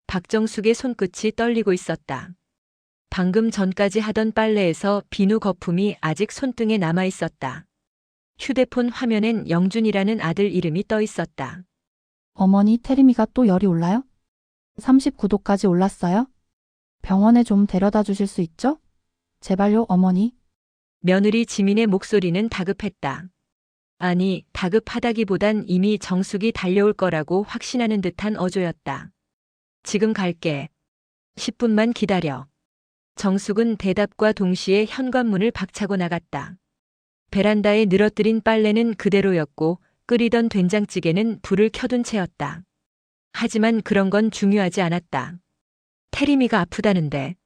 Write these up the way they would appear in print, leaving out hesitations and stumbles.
박정숙의 손끝이 떨리고 있었다. 방금 전까지 하던 빨래에서 비누 거품이 아직 손등에 남아 있었다. 휴대폰 화면엔 영준이라는 아들 이름이 떠 있었다. 어머니, 태림이가 또 열이 올라요? 39도까지 올랐어요? 병원에 좀 데려다 주실 수 있죠? 제발요, 어머니. 며느리 지민의 목소리는 다급했다. 아니, 다급하다기보단 이미 정숙이 달려올 거라고 확신하는 듯한 어조였다. 지금 갈게. 10분만 기다려. 정숙은 대답과 동시에 현관문을 박차고 나갔다. 베란다에 늘어뜨린 빨래는 그대로였고 끓이던 된장찌개는 불을 켜둔 채였다. 하지만 그런 건 중요하지 않았다. 태림이가 아프다는데.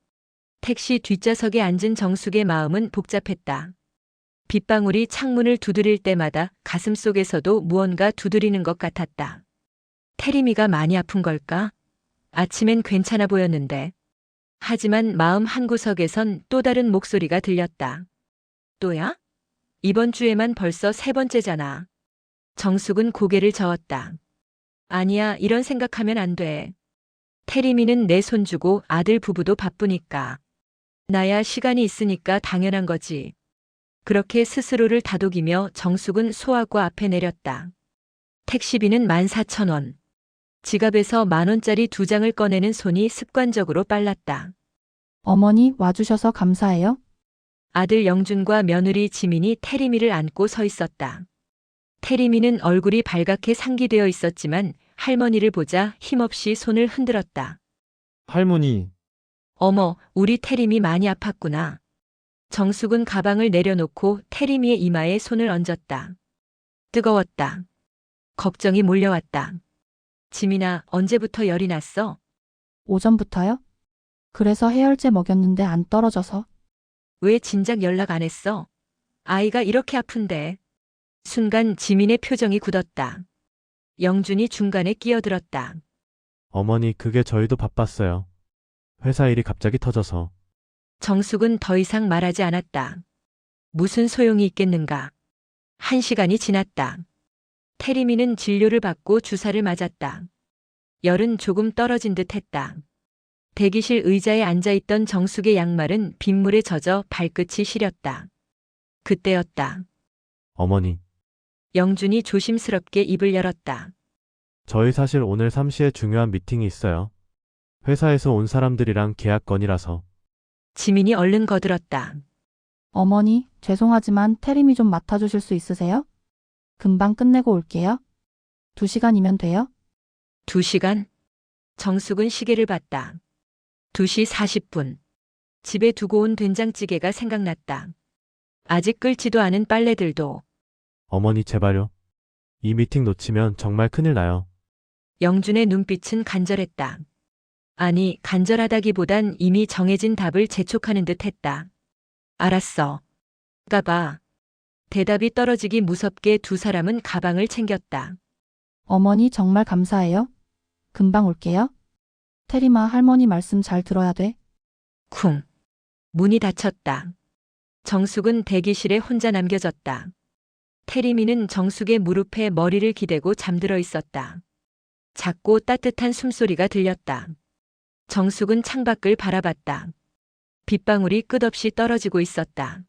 택시 뒷좌석에 앉은 정숙의 마음은 복잡했다. 빗방울이 창문을 두드릴 때마다 가슴속에서도 무언가 두드리는 것 같았다. 태림이가 많이 아픈 걸까? 아침엔 괜찮아 보였는데. 하지만 마음 한구석에선 또 다른 목소리가 들렸다. 또야? 이번 주에만 벌써 3번째잖아. 정숙은 고개를 저었다. 아니야, 이런 생각하면 안 돼. 태림이는 내 손주고 아들 부부도 바쁘니까. 나야 시간이 있으니까 당연한 거지. 그렇게 스스로를 다독이며 정숙은 소아과 앞에 내렸다. 택시비는 14,000원. 지갑에서 10,000원짜리 2장을 꺼내는 손이 습관적으로 빨랐다. 어머니, 와주셔서 감사해요. 아들 영준과 며느리 지민이 태림이를 안고 서 있었다. 태림이는 얼굴이 발갛게 상기되어 있었지만 할머니를 보자 힘없이 손을 흔들었다. 할머니, 어머, 우리 태림이 많이 아팠구나. 정숙은 가방을 내려놓고 태림이의 이마에 손을 얹었다. 뜨거웠다. 걱정이 몰려왔다. 지민아, 언제부터 열이 났어? 오전부터요? 그래서 해열제 먹였는데 안 떨어져서. 왜 진작 연락 안 했어? 아이가 이렇게 아픈데. 순간 지민의 표정이 굳었다. 영준이 중간에 끼어들었다. 어머니, 그게 저희도 바빴어요. 회사 일이 갑자기 터져서. 정숙은 더 이상 말하지 않았다. 무슨 소용이 있겠는가. 1시간이 지났다. 태림이는 진료를 받고 주사를 맞았다. 열은 조금 떨어진 듯 했다. 대기실 의자에 앉아있던 정숙의 양말은 빗물에 젖어 발끝이 시렸다. 그때였다. 어머니, 영준이 조심스럽게 입을 열었다. 저희 사실 오늘 3시에 중요한 미팅이 있어요. 회사에서 온 사람들이랑 계약 건이라서. 지민이 얼른 거들었다. 어머니, 죄송하지만 태림이 좀 맡아주실 수 있으세요? 금방 끝내고 올게요. 2시간이면 돼요? 2시간? 정숙은 시계를 봤다. 2시 40분. 집에 두고 온 된장찌개가 생각났다. 아직 끓지도 않은 빨래들도. 어머니, 제발요. 이 미팅 놓치면 정말 큰일 나요. 영준의 눈빛은 간절했다. 아니, 간절하다기보단 이미 정해진 답을 재촉하는 듯 했다. 알았어. 가봐. 대답이 떨어지기 무섭게 두 사람은 가방을 챙겼다. 어머니, 정말 감사해요. 금방 올게요. 태림아, 할머니 말씀 잘 들어야 돼. 쿵. 문이 닫혔다. 정숙은 대기실에 혼자 남겨졌다. 태림이는 정숙의 무릎에 머리를 기대고 잠들어 있었다. 작고 따뜻한 숨소리가 들렸다. 정숙은 창밖을 바라봤다. 빗방울이 끝없이 떨어지고 있었다.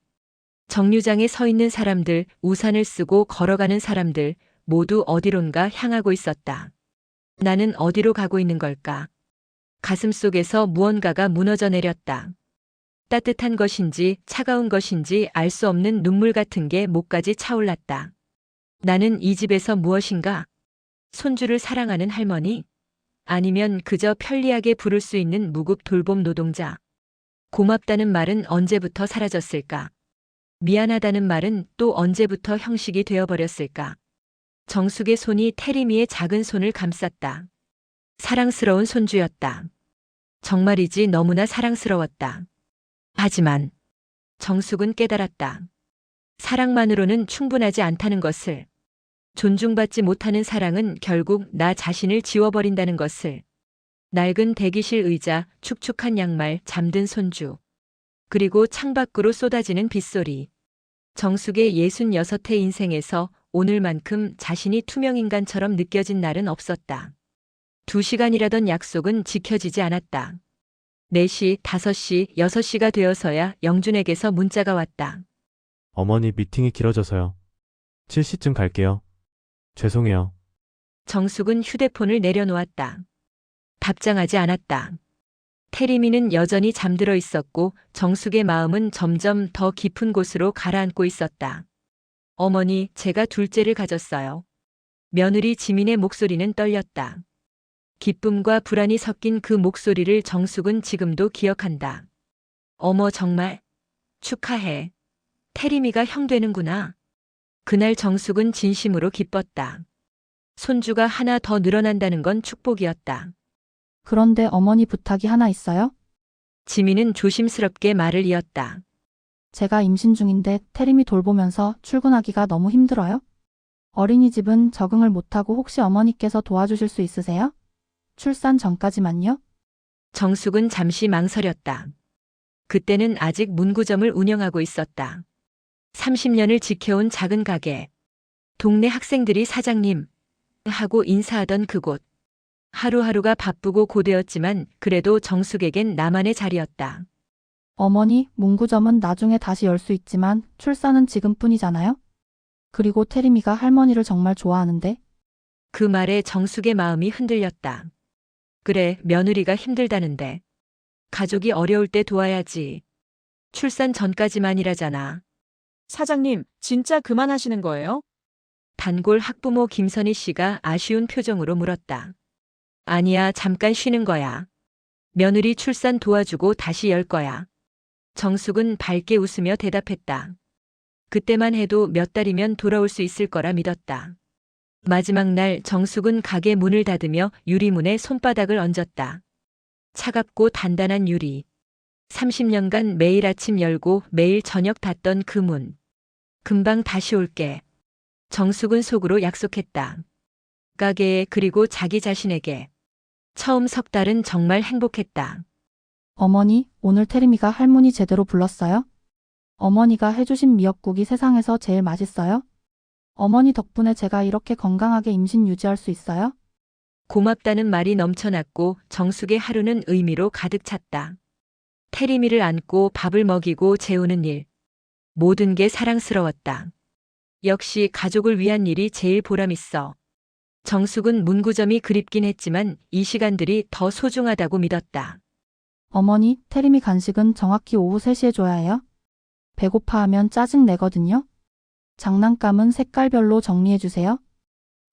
정류장에 서 있는 사람들, 우산을 쓰고 걸어가는 사람들, 모두 어디론가 향하고 있었다. 나는 어디로 가고 있는 걸까? 가슴속에서 무언가가 무너져 내렸다. 따뜻한 것인지 차가운 것인지 알 수 없는 눈물 같은 게 목까지 차올랐다. 나는 이 집에서 무엇인가? 손주를 사랑하는 할머니? 아니면 그저 편리하게 부를 수 있는 무급 돌봄 노동자? 고맙다는 말은 언제부터 사라졌을까? 미안하다는 말은 또 언제부터 형식이 되어버렸을까? 정숙의 손이 태림이의 작은 손을 감쌌다. 사랑스러운 손주였다. 정말이지 너무나 사랑스러웠다. 하지만 정숙은 깨달았다. 사랑만으로는 충분하지 않다는 것을. 존중받지 못하는 사랑은 결국 나 자신을 지워버린다는 것을. 낡은 대기실 의자, 축축한 양말, 잠든 손주. 그리고 창밖으로 쏟아지는 빗소리. 정숙의 66의 인생에서 오늘만큼 자신이 투명인간처럼 느껴진 날은 없었다. 2시간이라던 약속은 지켜지지 않았다. 4시, 5시, 6시가 되어서야 영준에게서 문자가 왔다. 어머니 미팅이 길어져서요. 7시쯤 갈게요. 죄송해요. 정숙은 휴대폰을 내려놓았다. 답장하지 않았다. 태림이는 여전히 잠들어 있었고 정숙의 마음은 점점 더 깊은 곳으로 가라앉고 있었다. 어머니, 제가 둘째를 가졌어요. 며느리 지민의 목소리는 떨렸다. 기쁨과 불안이 섞인 그 목소리를 정숙은 지금도 기억한다. 어머, 정말 축하해. 태림이가 형 되는구나. 그날 정숙은 진심으로 기뻤다. 손주가 하나 더 늘어난다는 건 축복이었다. 그런데 어머니 부탁이 하나 있어요? 지민은 조심스럽게 말을 이었다. 제가 임신 중인데 태림이 돌보면서 출근하기가 너무 힘들어요? 어린이집은 적응을 못하고 혹시 어머니께서 도와주실 수 있으세요? 출산 전까지만요? 정숙은 잠시 망설였다. 그때는 아직 문구점을 운영하고 있었다. 30년을 지켜온 작은 가게. 동네 학생들이 사장님 하고 인사하던 그곳. 하루하루가 바쁘고 고되었지만 그래도 정숙에겐 나만의 자리였다. 어머니, 문구점은 나중에 다시 열 수 있지만 출산은 지금뿐이잖아요? 그리고 태림이가 할머니를 정말 좋아하는데 그 말에 정숙의 마음이 흔들렸다. 그래, 며느리가 힘들다는데. 가족이 어려울 때 도와야지. 출산 전까지만이라잖아. 사장님, 진짜 그만하시는 거예요? 단골 학부모 김선희 씨가 아쉬운 표정으로 물었다. 아니야, 잠깐 쉬는 거야. 며느리 출산 도와주고 다시 열 거야. 정숙은 밝게 웃으며 대답했다. 그때만 해도 몇 달이면 돌아올 수 있을 거라 믿었다. 마지막 날 정숙은 가게 문을 닫으며 유리문에 손바닥을 얹었다. 차갑고 단단한 유리. 30년간 매일 아침 열고 매일 저녁 닫던 그 문. 금방 다시 올게. 정숙은 속으로 약속했다. 가게에 그리고 자기 자신에게. 처음 석 달은 정말 행복했다. 어머니, 오늘 태림이가 할머니 제대로 불렀어요? 어머니가 해주신 미역국이 세상에서 제일 맛있어요? 어머니 덕분에 제가 이렇게 건강하게 임신 유지할 수 있어요? 고맙다는 말이 넘쳐났고 정숙의 하루는 의미로 가득 찼다. 태림이를 안고 밥을 먹이고 재우는 일. 모든 게 사랑스러웠다. 역시 가족을 위한 일이 제일 보람있어. 정숙은 문구점이 그립긴 했지만 이 시간들이 더 소중하다고 믿었다. 어머니, 태림이 간식은 정확히 오후 3시에 줘야 해요? 배고파하면 짜증 내거든요? 장난감은 색깔별로 정리해 주세요.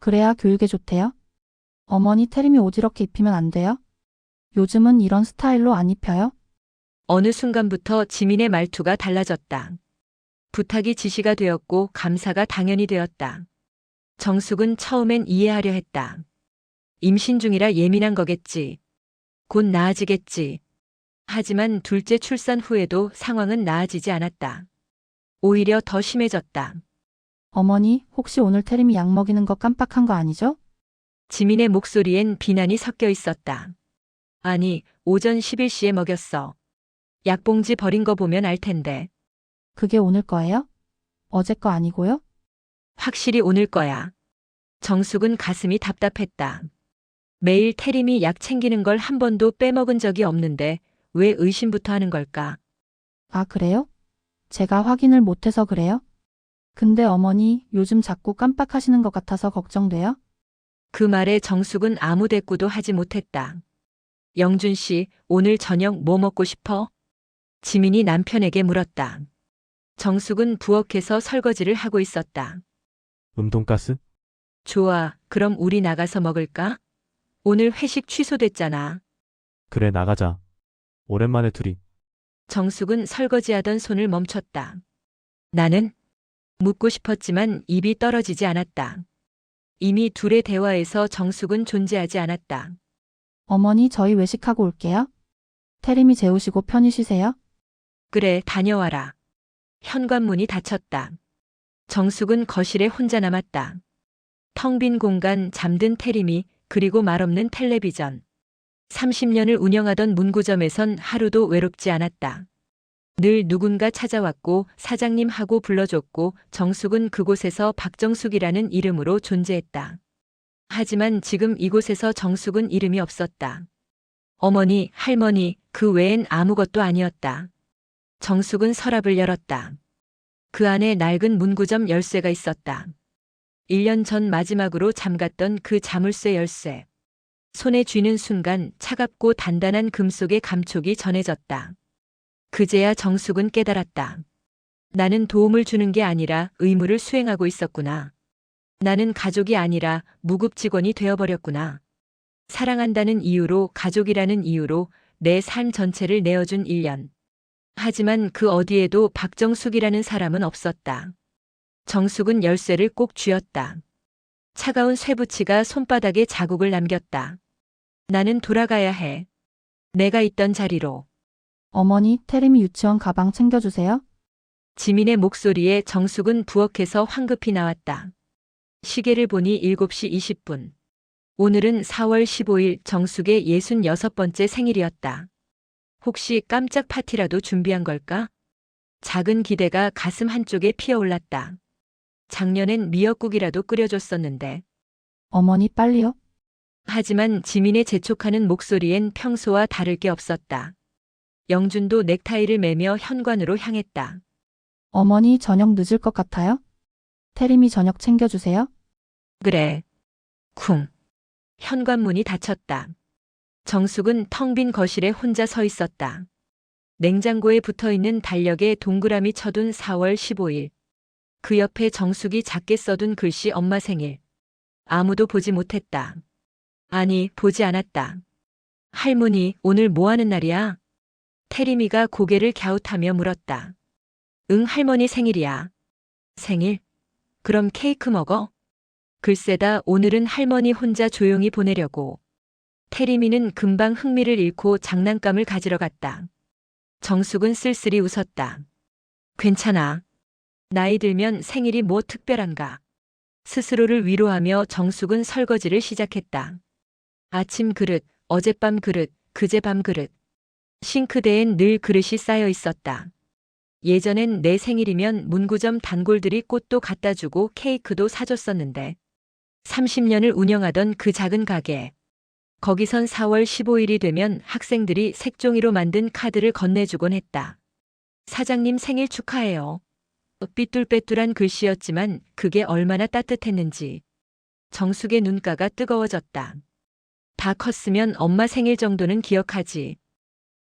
그래야 교육에 좋대요. 어머니, 태림이 옷 이렇게 입히면 안 돼요? 요즘은 이런 스타일로 안 입혀요? 어느 순간부터 지민의 말투가 달라졌다. 부탁이 지시가 되었고 감사가 당연히 되었다. 정숙은 처음엔 이해하려 했다. 임신 중이라 예민한 거겠지. 곧 나아지겠지. 하지만 둘째 출산 후에도 상황은 나아지지 않았다. 오히려 더 심해졌다. 어머니, 혹시 오늘 태림이 약 먹이는 거 깜빡한 거 아니죠? 지민의 목소리엔 비난이 섞여 있었다. 아니, 오전 11시에 먹였어. 약봉지 버린 거 보면 알 텐데. 그게 오늘 거예요? 어제 거 아니고요? 확실히 오늘 거야. 정숙은 가슴이 답답했다. 매일 태림이 약 챙기는 걸 한 번도 빼먹은 적이 없는데 왜 의심부터 하는 걸까? 아, 그래요? 제가 확인을 못해서 그래요? 근데 어머니, 요즘 자꾸 깜빡하시는 것 같아서 걱정돼요? 그 말에 정숙은 아무 대꾸도 하지 못했다. 영준 씨, 오늘 저녁 뭐 먹고 싶어? 지민이 남편에게 물었다. 정숙은 부엌에서 설거지를 하고 있었다. 돈가스? 좋아, 그럼 우리 나가서 먹을까? 오늘 회식 취소됐잖아. 그래, 나가자. 오랜만에 둘이. 정숙은 설거지하던 손을 멈췄다. 나는? 묻고 싶었지만 입이 떨어지지 않았다. 이미 둘의 대화에서 정숙은 존재하지 않았다. 어머니, 저희 외식하고 올게요. 태림이 재우시고 편히 쉬세요. 그래, 다녀와라. 현관문이 닫혔다. 정숙은 거실에 혼자 남았다. 텅 빈 공간, 잠든 태림이, 그리고 말없는 텔레비전. 30년을 운영하던 문구점에선 하루도 외롭지 않았다. 늘 누군가 찾아왔고 사장님 하고 불러줬고 정숙은 그곳에서 박정숙이라는 이름으로 존재했다. 하지만 지금 이곳에서 정숙은 이름이 없었다. 어머니, 할머니, 그 외엔 아무것도 아니었다. 정숙은 서랍을 열었다. 그 안에 낡은 문구점 열쇠가 있었다. 1년 전 마지막으로 잠갔던 그 자물쇠 열쇠. 손에 쥐는 순간 차갑고 단단한 금속의 감촉이 전해졌다. 그제야 정숙은 깨달았다. 나는 도움을 주는 게 아니라 의무를 수행하고 있었구나. 나는 가족이 아니라 무급 직원이 되어버렸구나. 사랑한다는 이유로, 가족이라는 이유로 내 삶 전체를 내어준 1년. 하지만 그 어디에도 박정숙이라는 사람은 없었다. 정숙은 열쇠를 꼭 쥐었다. 차가운 쇠붙이가 손바닥에 자국을 남겼다. 나는 돌아가야 해. 내가 있던 자리로. 어머니, 태림이 유치원 가방 챙겨주세요. 지민의 목소리에 정숙은 부엌에서 황급히 나왔다. 시계를 보니 7시 20분. 오늘은 4월 15일 정숙의 66번째 생일이었다. 혹시 깜짝 파티라도 준비한 걸까? 작은 기대가 가슴 한쪽에 피어올랐다. 작년엔 미역국이라도 끓여줬었는데. 어머니, 빨리요. 하지만 지민의 재촉하는 목소리엔 평소와 다를 게 없었다. 영준도 넥타이를 매며 현관으로 향했다. 어머니, 저녁 늦을 것 같아요? 태림이 저녁 챙겨주세요. 그래. 쿵. 현관문이 닫혔다. 정숙은 텅 빈 거실에 혼자 서 있었다. 냉장고에 붙어있는 달력에 동그라미 쳐둔 4월 15일. 그 옆에 정숙이 작게 써둔 글씨 엄마 생일. 아무도 보지 못했다. 아니, 보지 않았다. 할머니, 오늘 뭐 하는 날이야? 태림이가 고개를 갸웃하며 물었다. 응, 할머니 생일이야. 생일? 그럼 케이크 먹어? 글쎄다, 오늘은 할머니 혼자 조용히 보내려고. 태림이는 금방 흥미를 잃고 장난감을 가지러 갔다. 정숙은 쓸쓸히 웃었다. 괜찮아. 나이 들면 생일이 뭐 특별한가. 스스로를 위로하며 정숙은 설거지를 시작했다. 아침 그릇, 어젯밤 그릇, 그제밤 그릇. 싱크대엔 늘 그릇이 쌓여 있었다. 예전엔 내 생일이면 문구점 단골들이 꽃도 갖다 주고 케이크도 사줬었는데 30년을 운영하던 그 작은 가게. 거기선 4월 15일이 되면 학생들이 색종이로 만든 카드를 건네주곤 했다. 사장님 생일 축하해요. 삐뚤빼뚤한 글씨였지만 그게 얼마나 따뜻했는지. 정숙의 눈가가 뜨거워졌다. 다 컸으면 엄마 생일 정도는 기억하지.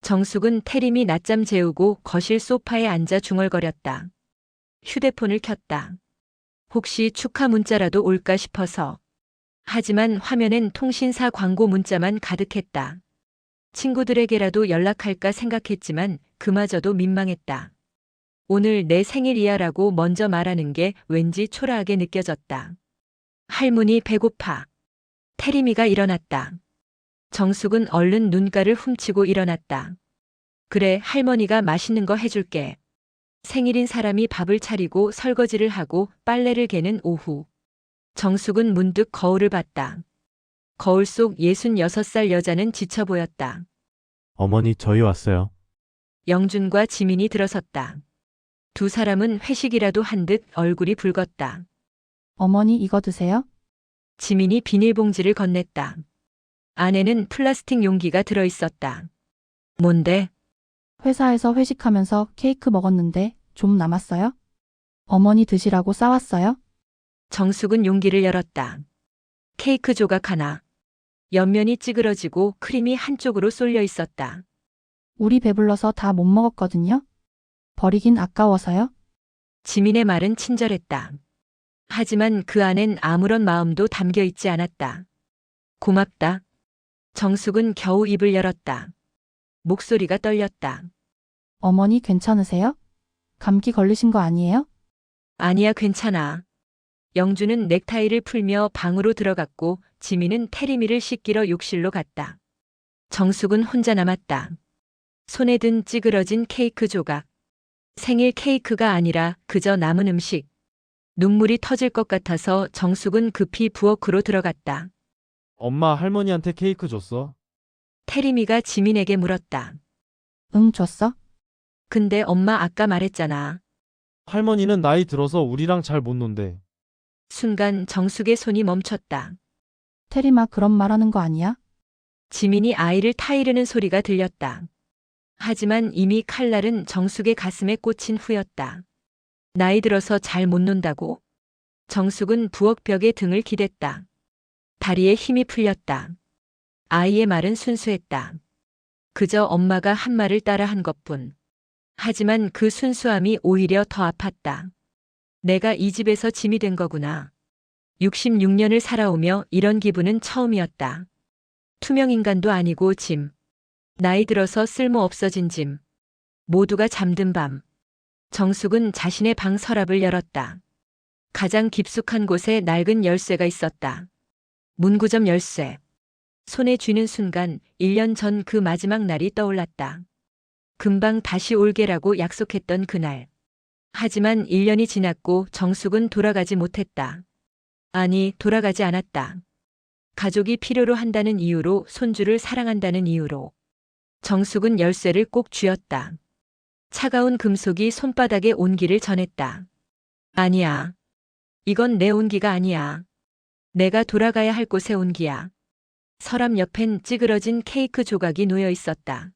정숙은 태림이 낮잠 재우고 거실 소파에 앉아 중얼거렸다. 휴대폰을 켰다. 혹시 축하 문자라도 올까 싶어서. 하지만 화면엔 통신사 광고 문자만 가득했다. 친구들에게라도 연락할까 생각했지만 그마저도 민망했다. 오늘 내 생일이야라고 먼저 말하는 게 왠지 초라하게 느껴졌다. 할머니 배고파. 태림이가 일어났다. 정숙은 얼른 눈가를 훔치고 일어났다. 그래, 할머니가 맛있는 거 해줄게. 생일인 사람이 밥을 차리고 설거지를 하고 빨래를 개는 오후. 정숙은 문득 거울을 봤다. 거울 속 66살 여자는 지쳐 보였다. 어머니, 저희 왔어요. 영준과 지민이 들어섰다. 두 사람은 회식이라도 한 듯 얼굴이 붉었다. 어머니, 이거 드세요. 지민이 비닐봉지를 건넸다. 안에는 플라스틱 용기가 들어있었다. 뭔데? 회사에서 회식하면서 케이크 먹었는데 좀 남았어요? 어머니 드시라고 싸왔어요? 정숙은 용기를 열었다. 케이크 조각 하나. 옆면이 찌그러지고 크림이 한쪽으로 쏠려 있었다. 우리 배불러서 다 못 먹었거든요. 버리긴 아까워서요. 지민의 말은 친절했다. 하지만 그 안엔 아무런 마음도 담겨 있지 않았다. 고맙다. 정숙은 겨우 입을 열었다. 목소리가 떨렸다. 어머니 괜찮으세요? 감기 걸리신 거 아니에요? 아니야, 괜찮아. 영주는 넥타이를 풀며 방으로 들어갔고 지민은 태림이를 씻기러 욕실로 갔다. 정숙은 혼자 남았다. 손에 든 찌그러진 케이크 조각. 생일 케이크가 아니라 그저 남은 음식. 눈물이 터질 것 같아서 정숙은 급히 부엌으로 들어갔다. 엄마 할머니한테 케이크 줬어? 태림이가 지민에게 물었다. 응, 줬어. 근데 엄마 아까 말했잖아. 할머니는 나이 들어서 우리랑 잘 못 논대. 순간 정숙의 손이 멈췄다. 테리마 그런 말 하는 거 아니야? 지민이 아이를 타이르는 소리가 들렸다. 하지만 이미 칼날은 정숙의 가슴에 꽂힌 후였다. 나이 들어서 잘 못 논다고? 정숙은 부엌벽에 등을 기댔다. 다리에 힘이 풀렸다. 아이의 말은 순수했다. 그저 엄마가 한 말을 따라 한 것뿐. 하지만 그 순수함이 오히려 더 아팠다. 내가 이 집에서 짐이 된 거구나. 66년을 살아오며 이런 기분은 처음이었다. 투명인간도 아니고 짐. 나이 들어서 쓸모 없어진 짐. 모두가 잠든 밤. 정숙은 자신의 방 서랍을 열었다. 가장 깊숙한 곳에 낡은 열쇠가 있었다. 문구점 열쇠. 손에 쥐는 순간 1년 전 그 마지막 날이 떠올랐다. 금방 다시 올게라고 약속했던 그날. 하지만 1년이 지났고 정숙은 돌아가지 못했다. 아니, 돌아가지 않았다. 가족이 필요로 한다는 이유로, 손주를 사랑한다는 이유로. 정숙은 열쇠를 꼭 쥐었다. 차가운 금속이 손바닥에 온기를 전했다. 아니야. 이건 내 온기가 아니야. 내가 돌아가야 할 곳의 온기야. 서랍 옆엔 찌그러진 케이크 조각이 놓여 있었다.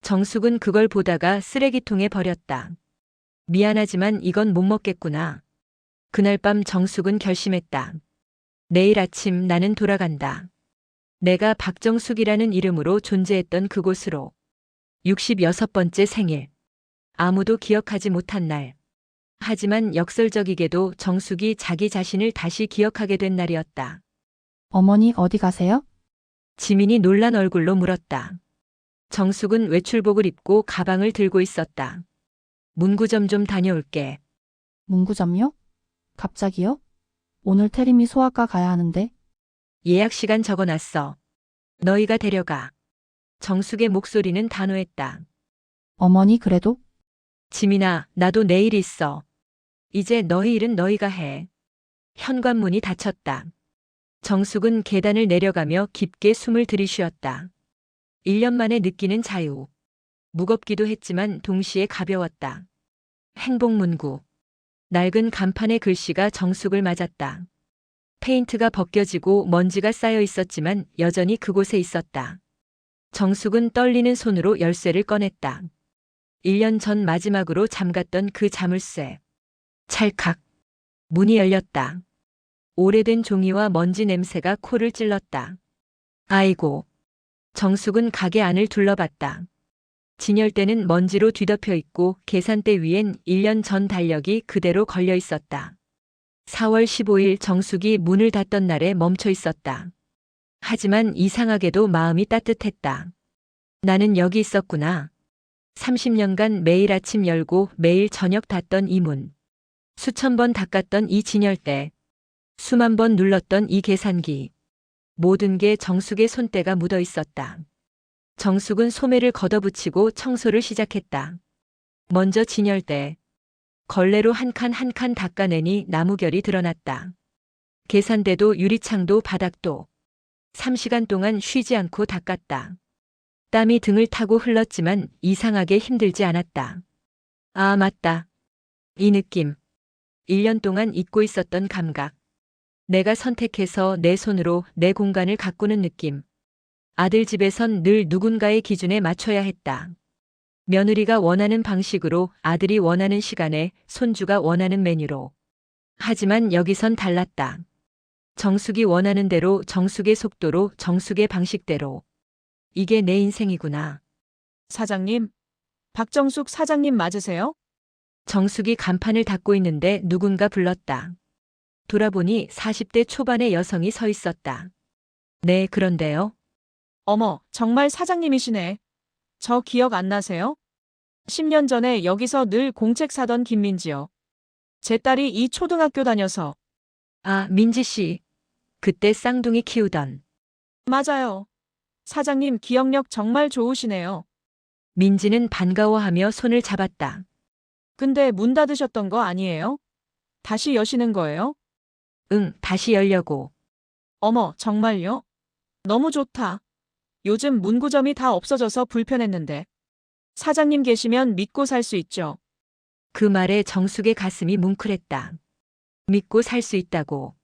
정숙은 그걸 보다가 쓰레기통에 버렸다. 미안하지만 이건 못 먹겠구나. 그날 밤 정숙은 결심했다. 내일 아침 나는 돌아간다. 내가 박정숙이라는 이름으로 존재했던 그곳으로. 66번째 생일. 아무도 기억하지 못한 날. 하지만 역설적이게도 정숙이 자기 자신을 다시 기억하게 된 날이었다. 어머니 어디 가세요? 지민이 놀란 얼굴로 물었다. 정숙은 외출복을 입고 가방을 들고 있었다. 문구점 좀 다녀올게. 문구점요? 갑자기요? 오늘 테리미 소아과 가야 하는데. 예약 시간 적어놨어. 너희가 데려가. 정숙의 목소리는 단호했다. 어머니 그래도? 지민아, 나도 내일 있어. 이제 너희 일은 너희가 해. 현관문이 닫혔다. 정숙은 계단을 내려가며 깊게 숨을 들이쉬었다. 1년 만에 느끼는 자유. 무겁기도 했지만 동시에 가벼웠다. 행복문구. 낡은 간판의 글씨가 정숙을 맞았다. 페인트가 벗겨지고 먼지가 쌓여 있었지만 여전히 그곳에 있었다. 정숙은 떨리는 손으로 열쇠를 꺼냈다. 1년 전 마지막으로 잠갔던 그 자물쇠. 찰칵. 문이 열렸다. 오래된 종이와 먼지 냄새가 코를 찔렀다. 아이고. 정숙은 가게 안을 둘러봤다. 진열대는 먼지로 뒤덮여 있고 계산대 위엔 1년 전 달력이 그대로 걸려 있었다. 4월 15일 정숙이 문을 닫던 날에 멈춰 있었다. 하지만 이상하게도 마음이 따뜻했다. 나는 여기 있었구나. 30년간 매일 아침 열고 매일 저녁 닫던 이 문. 수천 번 닦았던 이 진열대. 수만 번 눌렀던 이 계산기. 모든 게 정숙의 손때가 묻어 있었다. 정숙은 소매를 걷어붙이고 청소를 시작했다. 먼저 진열대. 걸레로 한 칸 한 칸 닦아내니 나무결이 드러났다. 계산대도 유리창도 바닥도. 3시간 동안 쉬지 않고 닦았다. 땀이 등을 타고 흘렀지만 이상하게 힘들지 않았다. 아, 맞다. 이 느낌. 1년 동안 잊고 있었던 감각. 내가 선택해서 내 손으로 내 공간을 가꾸는 느낌. 아들 집에선 늘 누군가의 기준에 맞춰야 했다. 며느리가 원하는 방식으로, 아들이 원하는 시간에, 손주가 원하는 메뉴로. 하지만 여기선 달랐다. 정숙이 원하는 대로, 정숙의 속도로, 정숙의 방식대로. 이게 내 인생이구나. 사장님, 박정숙 사장님 맞으세요? 정숙이 간판을 닫고 있는데 누군가 불렀다. 돌아보니 40대 초반의 여성이 서 있었다. 네, 그런데요. 어머, 정말 사장님이시네. 저 기억 안 나세요? 10년 전에 여기서 늘 공책 사던 김민지요. 제 딸이 이 초등학교 다녀서. 아, 민지 씨. 그때 쌍둥이 키우던. 맞아요. 사장님 기억력 정말 좋으시네요. 민지는 반가워하며 손을 잡았다. 근데 문 닫으셨던 거 아니에요? 다시 여시는 거예요? 응, 다시 열려고. 어머, 정말요? 너무 좋다. 요즘 문구점이 다 없어져서 불편했는데. 사장님 계시면 믿고 살 수 있죠. 그 말에 정숙의 가슴이 뭉클했다. 믿고 살 수 있다고.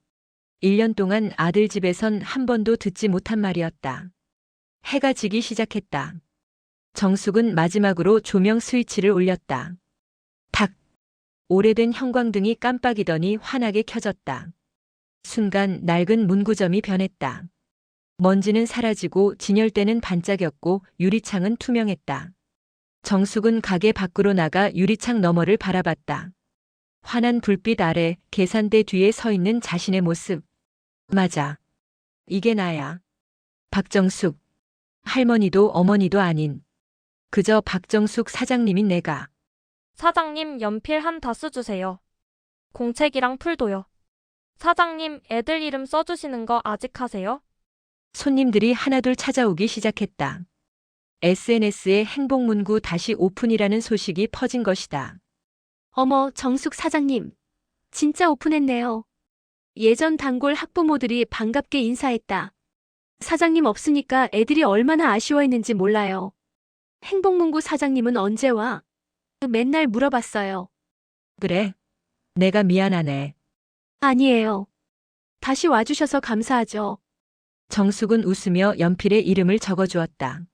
1년 동안 아들 집에선 한 번도 듣지 못한 말이었다. 해가 지기 시작했다. 정숙은 마지막으로 조명 스위치를 올렸다. 탁! 오래된 형광등이 깜빡이더니 환하게 켜졌다. 순간 낡은 문구점이 변했다. 먼지는 사라지고 진열대는 반짝였고 유리창은 투명했다. 정숙은 가게 밖으로 나가 유리창 너머를 바라봤다. 환한 불빛 아래 계산대 뒤에 서 있는 자신의 모습. 맞아. 이게 나야. 박정숙. 할머니도 어머니도 아닌. 그저 박정숙 사장님인 내가. 사장님 연필 한 다스 주세요. 공책이랑 풀도요. 사장님 애들 이름 써주시는 거 아직 하세요? 손님들이 하나둘 찾아오기 시작했다. SNS에 행복문구 다시 오픈이라는 소식이 퍼진 것이다. 어머, 정숙 사장님. 진짜 오픈했네요. 예전 단골 학부모들이 반갑게 인사했다. 사장님 없으니까 애들이 얼마나 아쉬워했는지 몰라요. 행복문구 사장님은 언제 와? 맨날 물어봤어요. 그래. 내가 미안하네. 아니에요. 다시 와주셔서 감사하죠. 정숙은 웃으며 연필에 이름을 적어주었다.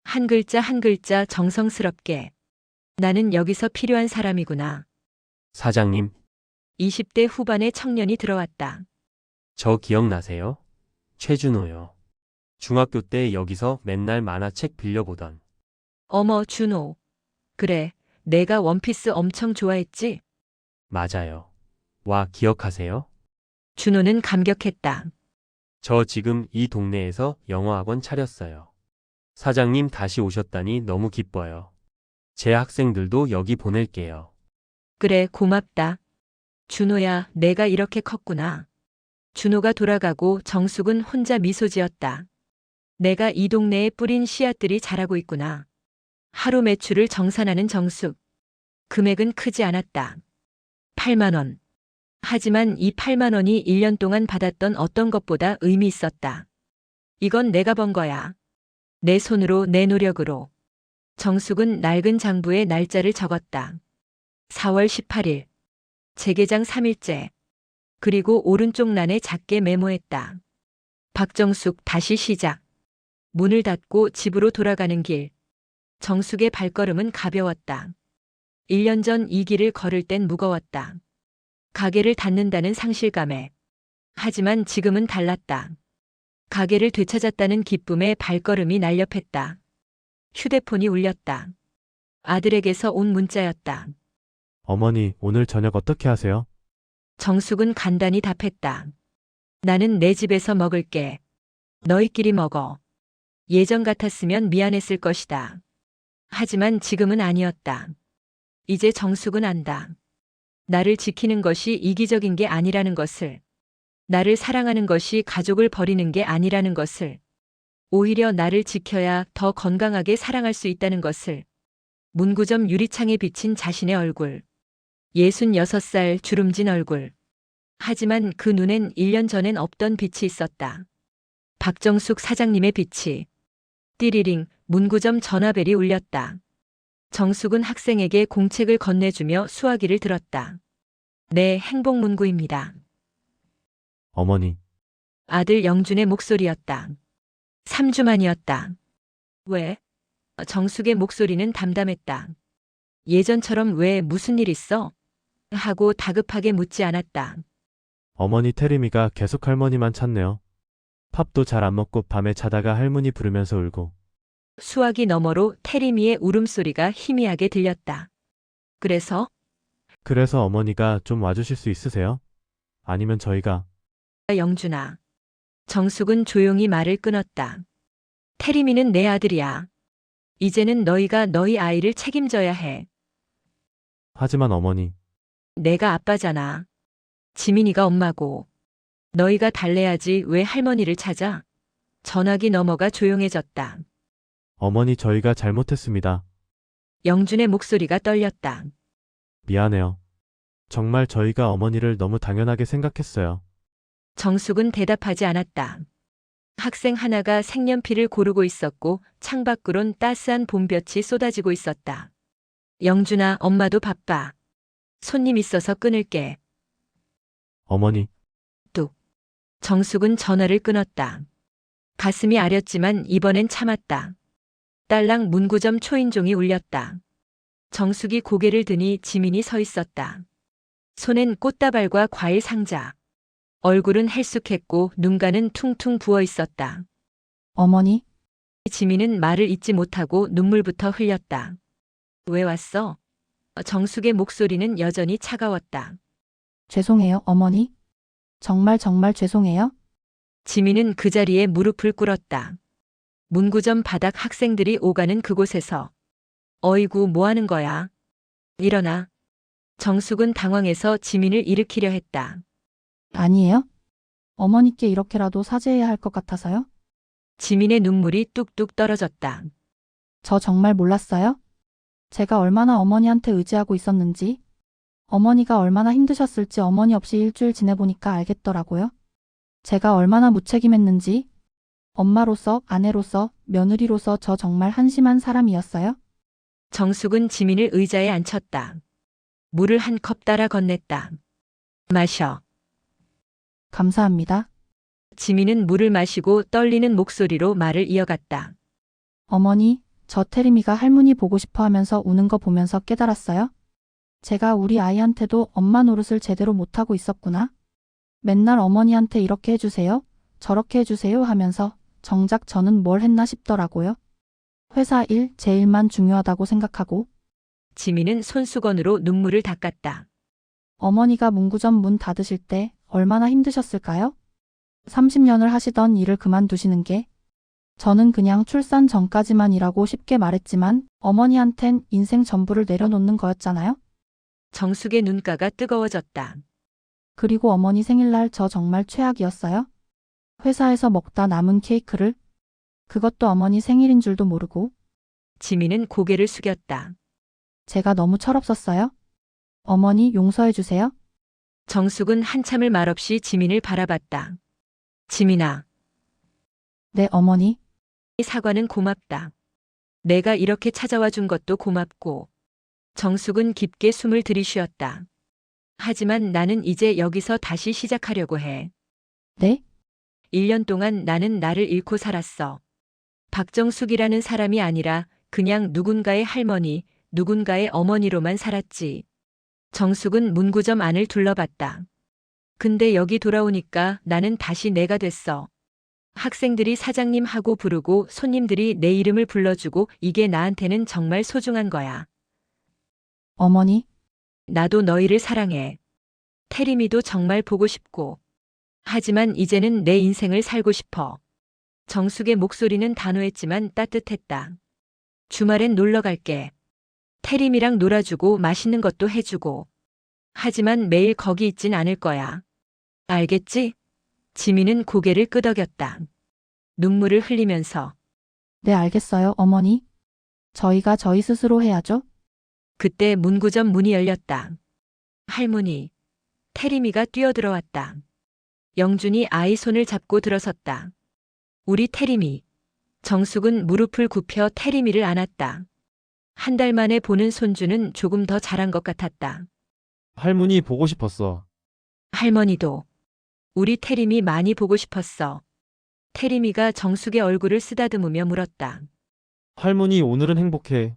한 글자 한 글자 정성스럽게. 나는 여기서 필요한 사람이구나. 사장님, 20대 후반의 청년이 들어왔다. 저 기억나세요? 최준호요. 중학교 때 여기서 맨날 만화책 빌려보던. 어머, 준호. 그래, 내가 원피스 엄청 좋아했지? 맞아요. 와, 기억하세요? 준호는 감격했다. 저 지금 이 동네에서 영어학원 차렸어요. 사장님 다시 오셨다니 너무 기뻐요. 제 학생들도 여기 보낼게요. 그래, 고맙다. 준호야, 내가 이렇게 컸구나. 준호가 돌아가고 정숙은 혼자 미소 지었다. 내가 이 동네에 뿌린 씨앗들이 자라고 있구나. 하루 매출을 정산하는 정숙. 금액은 크지 않았다. 8만 원. 하지만 이 8만 원이 1년 동안 받았던 어떤 것보다 의미 있었다. 이건 내가 번 거야. 내 손으로, 내 노력으로. 정숙은 낡은 장부에 날짜를 적었다. 4월 18일. 재개장 3일째. 그리고 오른쪽 난에 작게 메모했다. 박정숙 다시 시작. 문을 닫고 집으로 돌아가는 길. 정숙의 발걸음은 가벼웠다. 1년 전 이 길을 걸을 땐 무거웠다. 가게를 닫는다는 상실감에. 하지만 지금은 달랐다. 가게를 되찾았다는 기쁨에 발걸음이 날렵했다. 휴대폰이 울렸다. 아들에게서 온 문자였다. 어머니, 오늘 저녁 어떻게 하세요? 정숙은 간단히 답했다. 나는 내 집에서 먹을게. 너희끼리 먹어. 예전 같았으면 미안했을 것이다. 하지만 지금은 아니었다. 이제 정숙은 안다. 나를 지키는 것이 이기적인 게 아니라는 것을. 나를 사랑하는 것이 가족을 버리는 게 아니라는 것을. 오히려 나를 지켜야 더 건강하게 사랑할 수 있다는 것을. 문구점 유리창에 비친 자신의 얼굴. 66살 주름진 얼굴. 하지만 그 눈엔 1년 전엔 없던 빛이 있었다. 박정숙 사장님의 빛이. 띠리링, 문구점 전화벨이 울렸다. 정숙은 학생에게 공책을 건네주며 수화기를 들었다. 네, 행복문구입니다. 어머니, 아들 영준의 목소리였다. 3주 만이었다. 왜? 정숙의 목소리는 담담했다. 예전처럼 왜 무슨 일 있어? 하고 다급하게 묻지 않았다. 어머니 태림이가 계속 할머니만 찾네요. 밥도 잘 안 먹고 밤에 자다가 할머니 부르면서 울고. 수화기 너머로 태림이의 울음소리가 희미하게 들렸다. 그래서? 그래서 어머니가 좀 와주실 수 있으세요? 아니면 저희가. 영준아. 정숙은 조용히 말을 끊었다. 태림이는 내 아들이야. 이제는 너희가 너희 아이를 책임져야 해. 하지만 어머니, 내가 아빠잖아. 지민이가 엄마고. 너희가 달래야지 왜 할머니를 찾아? 전화기 너머가 조용해졌다. 어머니 저희가 잘못했습니다. 영준의 목소리가 떨렸다. 미안해요. 정말 저희가 어머니를 너무 당연하게 생각했어요. 정숙은 대답하지 않았다. 학생 하나가 색연필을 고르고 있었고 창밖으론 따스한 봄볕이 쏟아지고 있었다. 영준아, 엄마도 바빠. 손님 있어서 끊을게. 어머니. 뚝. 정숙은 전화를 끊었다. 가슴이 아렸지만 이번엔 참았다. 딸랑 문구점 초인종이 울렸다. 정숙이 고개를 드니 지민이 서 있었다. 손엔 꽃다발과 과일 상자. 얼굴은 헬쑥했고 눈가는 퉁퉁 부어 있었다. 어머니, 지민은 말을 잇지 못하고 눈물부터 흘렸다. 왜 왔어? 정숙의 목소리는 여전히 차가웠다. 죄송해요, 어머니. 정말 정말 죄송해요. 지민은 그 자리에 무릎을 꿇었다. 문구점 바닥 학생들이 오가는 그곳에서 어이구 뭐 하는 거야? 일어나. 정숙은 당황해서 지민을 일으키려 했다. 아니에요? 어머니께 이렇게라도 사죄해야 할 것 같아서요? 지민의 눈물이 뚝뚝 떨어졌다. 저 정말 몰랐어요? 제가 얼마나 어머니한테 의지하고 있었는지, 어머니가 얼마나 힘드셨을지 어머니 없이 일주일 지내보니까 알겠더라고요. 제가 얼마나 무책임했는지, 엄마로서, 아내로서, 며느리로서 저 정말 한심한 사람이었어요? 정숙은 지민을 의자에 앉혔다. 물을 한 컵 따라 건넸다. 마셔. 감사합니다. 지민은 물을 마시고 떨리는 목소리로 말을 이어갔다. 어머니, 저 태림이가 할머니 보고 싶어 하면서 우는 거 보면서 깨달았어요. 제가 우리 아이한테도 엄마 노릇을 제대로 못하고 있었구나. 맨날 어머니한테 이렇게 해주세요, 저렇게 해주세요 하면서 정작 저는 뭘 했나 싶더라고요. 회사 일, 제 일만 중요하다고 생각하고. 지민은 손수건으로 눈물을 닦았다. 어머니가 문구점 문 닫으실 때 얼마나 힘드셨을까요? 30년을 하시던 일을 그만두시는 게. 저는 그냥 출산 전까지만 일하고 쉽게 말했지만 어머니한텐 인생 전부를 내려놓는 거였잖아요. 정숙의 눈가가 뜨거워졌다. 그리고 어머니 생일날 저 정말 최악이었어요. 회사에서 먹다 남은 케이크를, 그것도 어머니 생일인 줄도 모르고. 지민은 고개를 숙였다. 제가 너무 철없었어요. 어머니 용서해 주세요. 정숙은 한참을 말없이 지민을 바라봤다. 지민아, 네, 어머니. 이 사과는 고맙다. 내가 이렇게 찾아와 준 것도 고맙고. 정숙은 깊게 숨을 들이쉬었다. 하지만 나는 이제 여기서 다시 시작하려고 해. 네? 1년 동안 나는 나를 잃고 살았어. 박정숙이라는 사람이 아니라 그냥 누군가의 할머니, 누군가의 어머니로만 살았지. 정숙은 문구점 안을 둘러봤다. 근데 여기 돌아오니까 나는 다시 내가 됐어. 학생들이 사장님 하고 부르고 손님들이 내 이름을 불러주고 이게 나한테는 정말 소중한 거야. 어머니, 나도 너희를 사랑해. 태림이도 정말 보고 싶고. 하지만 이제는 내 인생을 살고 싶어. 정숙의 목소리는 단호했지만 따뜻했다. 주말엔 놀러 갈게. 태림이랑 놀아주고 맛있는 것도 해주고. 하지만 매일 거기 있진 않을 거야. 알겠지? 지민은 고개를 끄덕였다. 눈물을 흘리면서. 네, 알겠어요, 어머니. 저희가 저희 스스로 해야죠. 그때 문구점 문이 열렸다. 할머니. 태림이가 뛰어들어왔다. 영준이 아이 손을 잡고 들어섰다. 우리 태림이. 정숙은 무릎을 굽혀 태림이를 안았다. 한 달 만에 보는 손주는 조금 더 자란 것 같았다. 할머니 보고 싶었어. 할머니도. 우리 태림이 많이 보고 싶었어. 태림이가 정숙의 얼굴을 쓰다듬으며 물었다. 할머니 오늘은 행복해.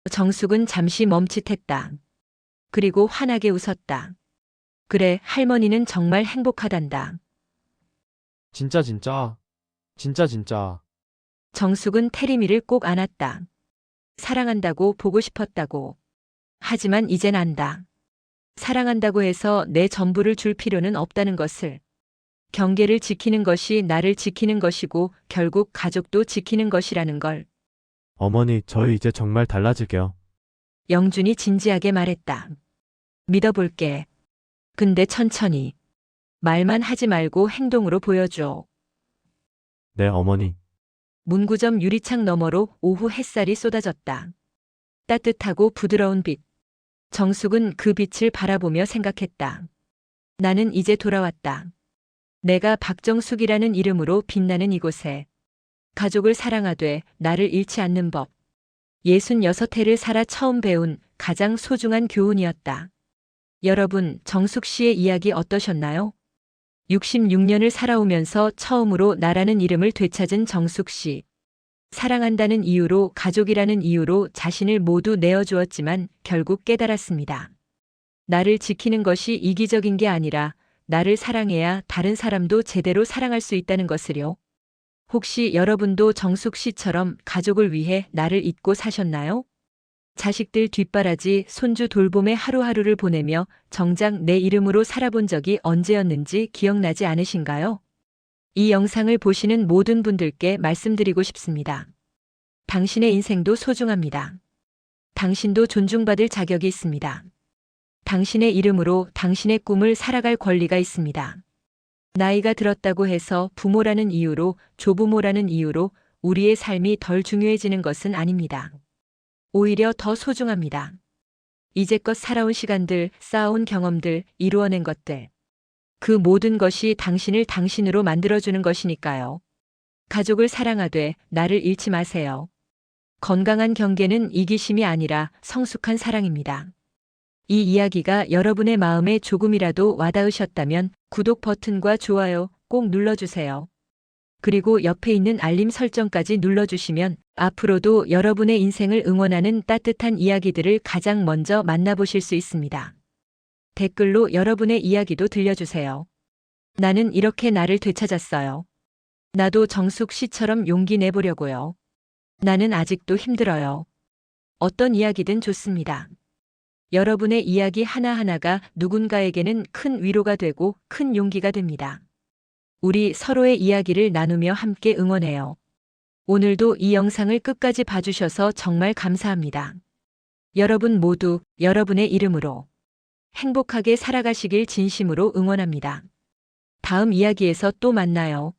정숙은 잠시 멈칫했다. 그리고 환하게 웃었다. 그래, 할머니는 정말 행복하단다. 진짜 진짜. 진짜 진짜. 정숙은 태림이를 꼭 안았다. 사랑한다고, 보고 싶었다고. 하지만 이젠 안다. 사랑한다고 해서 내 전부를 줄 필요는 없다는 것을. 경계를 지키는 것이 나를 지키는 것이고 결국 가족도 지키는 것이라는 걸. 어머니, 저희 이제 정말 달라질게요. 영준이 진지하게 말했다. 믿어볼게. 근데 천천히. 말만 하지 말고 행동으로 보여줘. 네, 어머니. 문구점 유리창 너머로 오후 햇살이 쏟아졌다. 따뜻하고 부드러운 빛. 정숙은 그 빛을 바라보며 생각했다. 나는 이제 돌아왔다. 내가 박정숙이라는 이름으로 빛나는 이곳에. 가족을 사랑하되 나를 잃지 않는 법. 66해를 살아 처음 배운 가장 소중한 교훈이었다. 여러분, 정숙 씨의 이야기 어떠셨나요? 66년을 살아오면서 처음으로 나라는 이름을 되찾은 정숙 씨. 사랑한다는 이유로, 가족이라는 이유로 자신을 모두 내어주었지만 결국 깨달았습니다. 나를 지키는 것이 이기적인 게 아니라 나를 사랑해야 다른 사람도 제대로 사랑할 수 있다는 것을요. 혹시 여러분도 정숙 씨처럼 가족을 위해 나를 잊고 사셨나요? 자식들 뒷바라지, 손주 돌봄에 하루하루를 보내며 정작 내 이름으로 살아본 적이 언제였는지 기억나지 않으신가요? 이 영상을 보시는 모든 분들께 말씀드리고 싶습니다. 당신의 인생도 소중합니다. 당신도 존중받을 자격이 있습니다. 당신의 이름으로 당신의 꿈을 살아갈 권리가 있습니다. 나이가 들었다고 해서 부모라는 이유로, 조부모라는 이유로 우리의 삶이 덜 중요해지는 것은 아닙니다. 오히려 더 소중합니다. 이제껏 살아온 시간들, 쌓아온 경험들, 이루어낸 것들. 그 모든 것이 당신을 당신으로 만들어주는 것이니까요. 가족을 사랑하되 나를 잃지 마세요. 건강한 경계는 이기심이 아니라 성숙한 사랑입니다. 이 이야기가 여러분의 마음에 조금이라도 와닿으셨다면 구독 버튼과 좋아요 꼭 눌러주세요. 그리고 옆에 있는 알림 설정까지 눌러주시면 앞으로도 여러분의 인생을 응원하는 따뜻한 이야기들을 가장 먼저 만나보실 수 있습니다. 댓글로 여러분의 이야기도 들려주세요. 나는 이렇게 나를 되찾았어요. 나도 정숙 씨처럼 용기 내보려고요. 나는 아직도 힘들어요. 어떤 이야기든 좋습니다. 여러분의 이야기 하나하나가 누군가에게는 큰 위로가 되고 큰 용기가 됩니다. 우리 서로의 이야기를 나누며 함께 응원해요. 오늘도 이 영상을 끝까지 봐주셔서 정말 감사합니다. 여러분 모두 여러분의 이름으로 행복하게 살아가시길 진심으로 응원합니다. 다음 이야기에서 또 만나요.